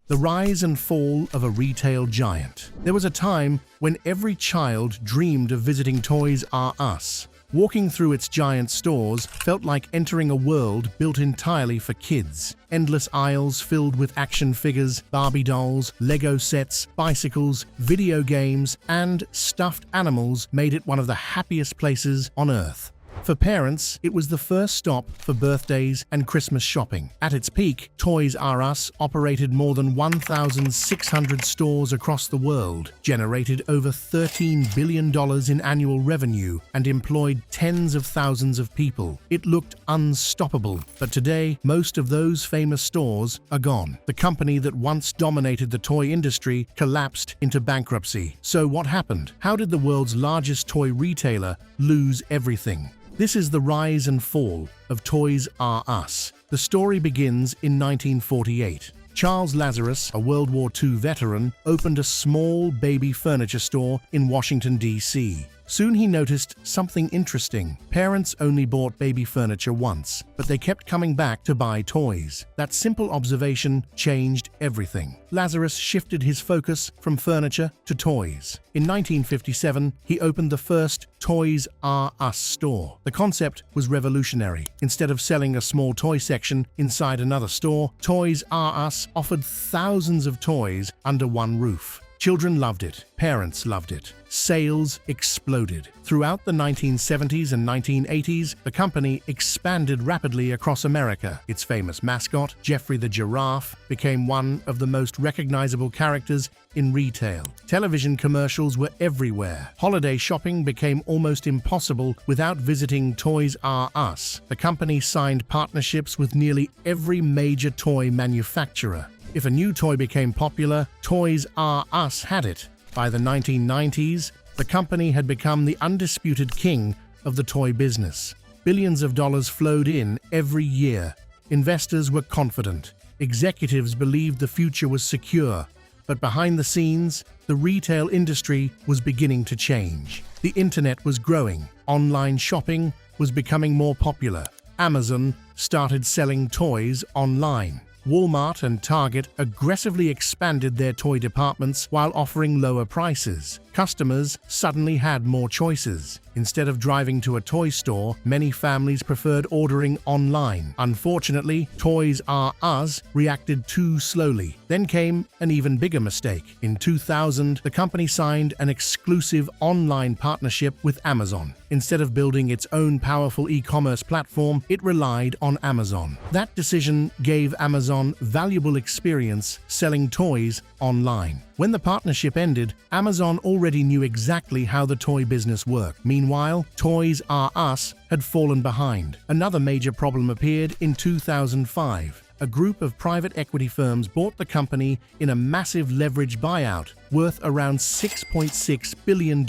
The rise and fall of a retail giant. There was a time when every child dreamed of visiting Toys R Us. Walking through its giant stores felt like entering a world built entirely for kids. Endless aisles filled with action figures, Barbie dolls, Lego sets, bicycles, video games, and stuffed animals made it one of the happiest places on Earth. For parents, it was the first stop for birthdays and Christmas shopping. At its peak, Toys R Us operated more than 1,600 stores across the world, generated over $13 billion in annual revenue, and employed tens of thousands of people. It looked unstoppable, but today, most of those famous stores are gone. The company that once dominated the toy industry collapsed into bankruptcy. So what happened? How did the world's largest toy retailer lose everything? This is the rise and fall of Toys R Us. The story begins in 1948. Charles Lazarus, a World War II veteran, opened a small baby furniture store in Washington, D.C. Soon he noticed something interesting. Parents only bought baby furniture once, but they kept coming back to buy toys. That simple observation changed everything. Lazarus shifted his focus from furniture to toys. In 1957, he opened the first Toys R Us store. The concept was revolutionary. Instead of selling a small toy section inside another store, Toys R Us offered thousands of toys under one roof. Children loved it. Parents loved it. Sales exploded. Throughout the 1970s and 1980s, the company expanded rapidly across America. Its famous mascot, Geoffrey the Giraffe, became one of the most recognizable characters in retail. Television commercials were everywhere. Holiday shopping became almost impossible without visiting Toys R Us. The company signed partnerships with nearly every major toy manufacturer. If a new toy became popular, Toys R Us had it. By the 1990s, the company had become the undisputed king of the toy business. Billions of dollars flowed in every year. Investors were confident. Executives believed the future was secure. But behind the scenes, the retail industry was beginning to change. The internet was growing. Online shopping was becoming more popular. Amazon started selling toys online. Walmart and Target aggressively expanded their toy departments while offering lower prices. Customers suddenly had more choices. Instead of driving to a toy store, many families preferred ordering online. Unfortunately, Toys R Us reacted too slowly. Then came an even bigger mistake. In 2000, the company signed an exclusive online partnership with Amazon. Instead of building its own powerful e-commerce platform, it relied on Amazon. That decision gave Amazon valuable experience selling toys online. When the partnership ended, Amazon already knew exactly how the toy business worked. Meanwhile, Toys R Us had fallen behind. Another major problem appeared in 2005. A group of private equity firms bought the company in a massive leveraged buyout worth around $6.6 billion.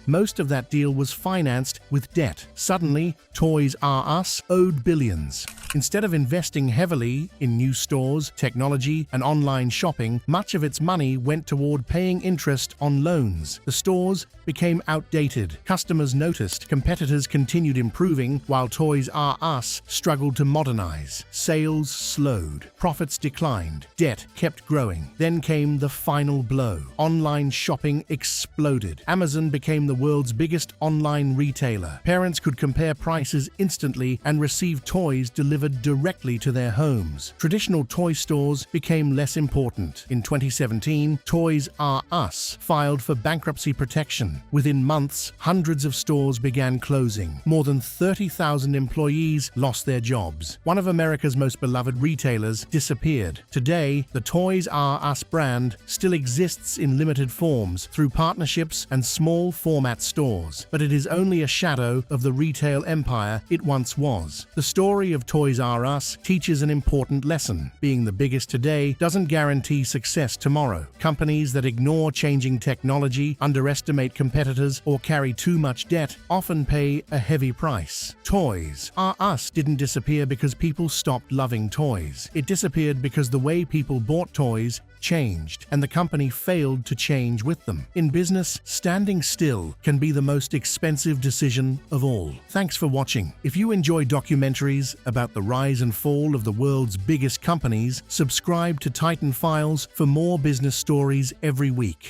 Most of that deal was financed with debt. Suddenly, Toys R Us owed billions. Instead of investing heavily in new stores, technology, and online shopping, much of its money went toward paying interest on loans. The stores became outdated. Customers noticed. Competitors continued improving, while Toys R Us struggled to modernize. Sales slowed. Profits declined. Debt kept growing. Then came the final blow. Online shopping exploded. Amazon became the world's biggest online retailer. Parents could compare prices instantly and receive toys delivered directly to their homes. Traditional toy stores became less important. In 2017, Toys R Us filed for bankruptcy protection. Within months, hundreds of stores began closing. More than 30,000 employees lost their jobs. One of America's most beloved retailers disappeared. Today, the Toys R Us brand still exists in limited forms through partnerships and small format stores, but it is only a shadow of the retail empire it once was. The story of Toys R Us teaches an important lesson. Being the biggest today doesn't guarantee success tomorrow. Companies that ignore changing technology, underestimate competitors, or carry too much debt often pay a heavy price. Toys R Us didn't disappear because people stopped loving toys. It disappeared because the way people bought toys changed, and the company failed to change with them. In business, standing still can be the most expensive decision of all. Thanks for watching. If you enjoy documentaries about the rise and fall of the world's biggest companies, subscribe to Titan Files for more business stories every week.